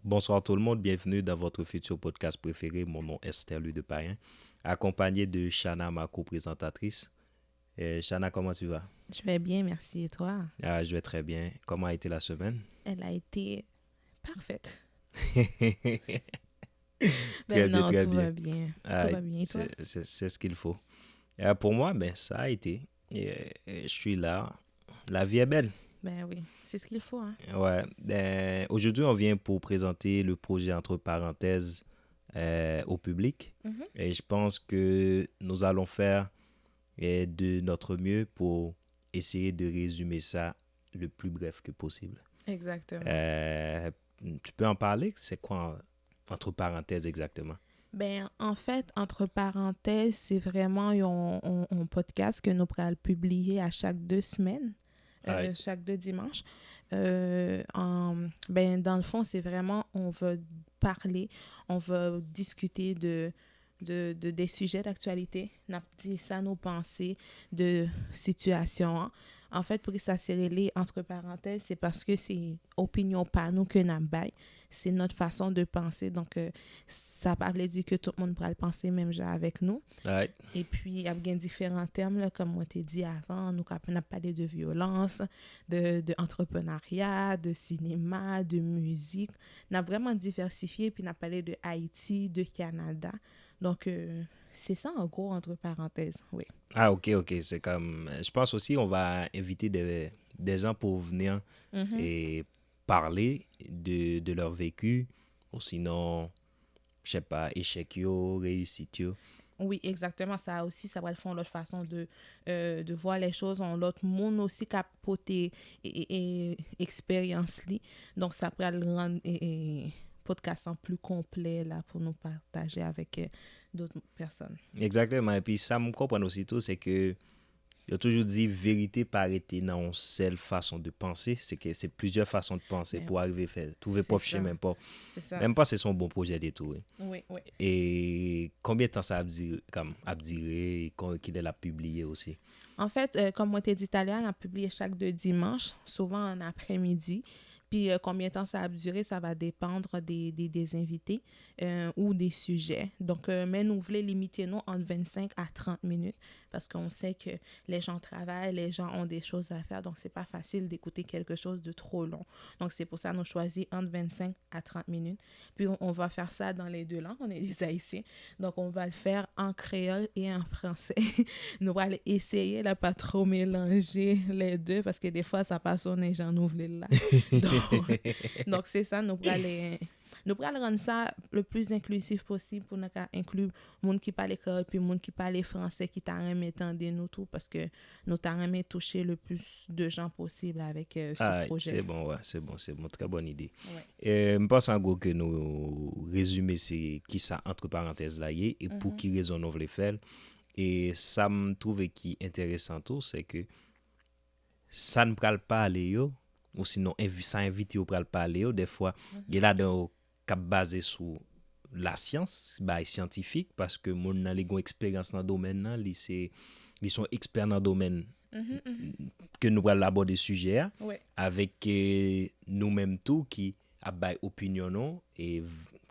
Bonsoir tout le monde, bienvenue dans votre futur podcast préféré. Mon nom est Sterlu de Payen, accompagné de Shana, ma co-présentatrice. Shana, comment tu vas? Je vais bien, merci. Et toi? Je vais très bien. Comment a été la semaine? Elle a été parfaite. Très Ben bien, non, très tout bien. va bien. Tout Ah, va bien. Et toi? c'est ce qu'il faut. Pour moi, ça a été. Je suis là. La vie est belle. Ben oui, c'est ce qu'il faut, hein. Ouais. Aujourd'hui, on vient pour présenter le projet entre parenthèses au public. Mhm. Et je pense que nous allons faire de notre mieux pour essayer de résumer ça le plus bref que possible. Exactement. Euh, Tu peux en parler? C'est quoi entre parenthèses exactement? Ben, en fait, entre parenthèses, c'est vraiment un podcast que nous pourrons publier à chaque 2 semaines, Ouais. chaque 2 dimanches. Ben, dans le fond, c'est vraiment, on va parler, on va discuter des sujets d'actualité, n'a dit ça, nos pensées, de situations, hein. En fait, pour que ça se relaie entre parenthèses, c'est parce que c'est opinion pas nous que nous bail. C'est notre façon de penser. Donc, ça ne veut pas dire que tout le monde pourra le penser même genre avec nous. Ouais. Et puis, il y a bien différents termes, là, comme on t'a dit avant. Nous, on a parlé de violence, de entrepreneuriat, de cinéma, de musique. On a vraiment diversifié, puis on a parlé de Haïti, de Canada. Donc, c'est ça en gros, entre parenthèses, oui. Ah, ok. C'est comme. Je pense aussi on va inviter des gens pour venir Mhm. et parler de leur vécu, ou sinon, je sais pas, échec yo, réussite yo. Oui, exactement. Ça aussi, ça va le faire l'autre façon de voir les choses en l'autre monde aussi capoter et expérience li. Donc, ça pourrait le rendre podcast en plus complet là pour nous partager avec d'autres personnes. Exactement. Et puis ça me comprend aussi tout, c'est que il a toujours dit vérité pas été dans une seule façon de penser, c'est que c'est plusieurs façons de penser Mais pour arriver à faire trouver c'est propre ça. chemin pas C'est ça. même pas c'est son bon projet du tout. Oui, oui. Et combien de temps ça a duré comme a duré et quand qu'il a publié aussi. En fait, comme moi t'ai dit tout à l'heure, on a publié chaque 2 dimanches, souvent en après-midi. Puis combien de temps ça va durer, ça va dépendre des invités ou des sujets. Donc, mais nous voulons limiter nous entre 25 à 30 minutes parce qu'on sait que les gens travaillent, les gens ont des choses à faire. Donc, c'est pas facile d'écouter quelque chose de trop long. Donc, c'est pour ça qu'on choisit entre 25 à 30 minutes. Puis, on va faire ça dans les deux langues. On est des Haïtiens. Donc, on va le faire en créole et en français. Nous allons essayer de pas trop mélanger les deux parce que des fois, ça passe au nez, j'en ouvre là. Donc, donc c'est ça, nous pourrons rendre ça le plus inclusif possible pour nous inclure les gens qui parlent créole puis les gens qui parlent français qui t'arrêtent entendre nous tout parce que nous t'arrêtons toucher le plus de gens possible avec ce Ah, projet. c'est bon, ouais, c'est bon, très bonne idée. Ouais. Je pense en gros que nous résumer c'est qui ça entre parenthèses là y est et pour Mhm. qui raison nous voulons faire. Et ça me trouve qui intéressant tout, c'est que ça ne parle pas aller yo, ou sinon ça invite yo pral parler yo, des fois, il y a là dans cap basé sur la science, bah scientifique parce que mon nan li gon expérience dans domaine nan, li sont experts dans domaine Mhm, mhm. que nous allons aborder sujet a, Ouais, avec nous-mêmes tout qui a bay opinion non et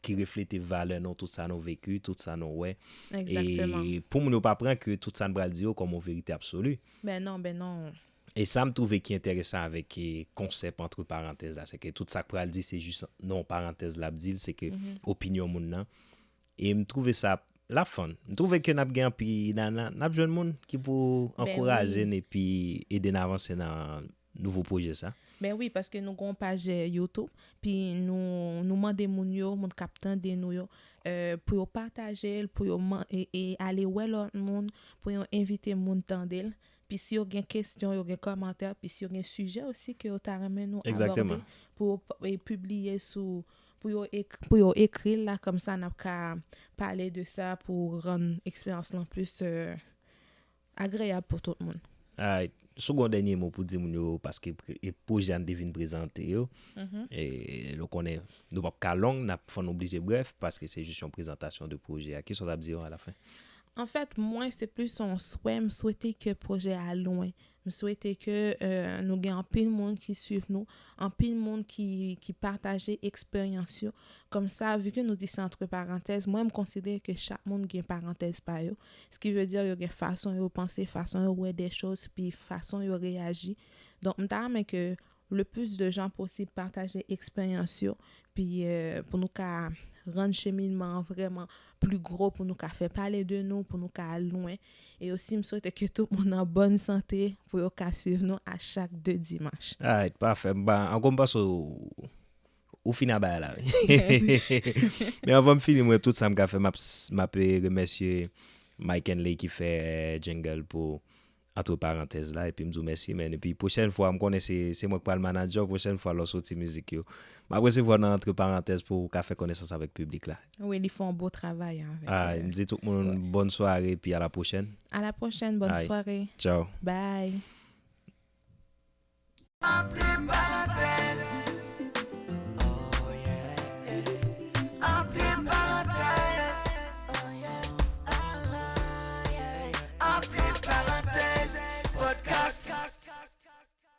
qui reflète valeur non tout ça nous vécu tout ça nous ouais exactement. et pour nous pas prendre que tout ça nous bral dire comme une vérité absolue Ben non. et ça me trouve qui est intéressant avec le concept entre parenthèses là c'est que tout ça que dit c'est juste non parenthèse là dit c'est que Mhm. opinion moun nan et me trouver ça la fun. Me trouve que n'a gen puis n'a jeune monde qui pour Ben encourager oui. et puis aider à avancer dans nouveau projet ça. Ben oui, parce que nous avons une page YouTube, puis nous demandons moun yo, moun captain de nous yo, pour yo partager, pour yo et aller ouais l'autre monde, pour yo inviter moun tandel. Puis si yo gen question, yo gen commentaire, puis si yo gen sujet aussi que yo ta remen nous Exactement. aborder pour publier sous pour yo écrire là comme ça n'a qu'à parler de ça pour rendre l'expérience là plus agréable pour tout le monde. Second dernier mot pour dire moun yo parce que et projet an devine présenter yo Mhm. et le connaît nous pas long n'a faut obligé bref parce que c'est juste une présentation de projet à qui sont dire à la fin. En fait, moi, c'est plus son souhait, me souhaiter que le projet a loin. Je souhaite que nous ayons un pile monde qui suive nous, un pile monde qui partage expérience. Comme ça, vu que nous disons entre parenthèses, moi, je considère que chaque monde a une parenthèse par eux. Ce qui veut dire qu'il y a une façon de penser, façon de voir des choses, puis façon de réagir. Donc, je me que le plus de gens possible partager expérience, puis pour nous rendre cheminement vraiment plus gros, pour nous faire parler de nous, pour nous aller loin. Et aussi, je souhaite que tout le monde en bonne santé pour nous suivre nous à chaque 2 dimanches. Ah, parfait. Bah, on passe au final là. Mais avant de finir, moi, tout ça m'a fait m'a remercier Mike Henley qui fait jingle pour entre parenthèses là et puis me dire merci mais et puis prochaine fois me connais c'est moi qui parle manager prochaine fois leur sortie musique yo après c'est voir entre parenthèses pour faire connaissance avec le public là. Oui, ils font un beau travail avec Ah, me dit tout le monde bonne soirée puis à la prochaine. À la prochaine, bonne soirée. Ciao. Bye. Entre parenthèses.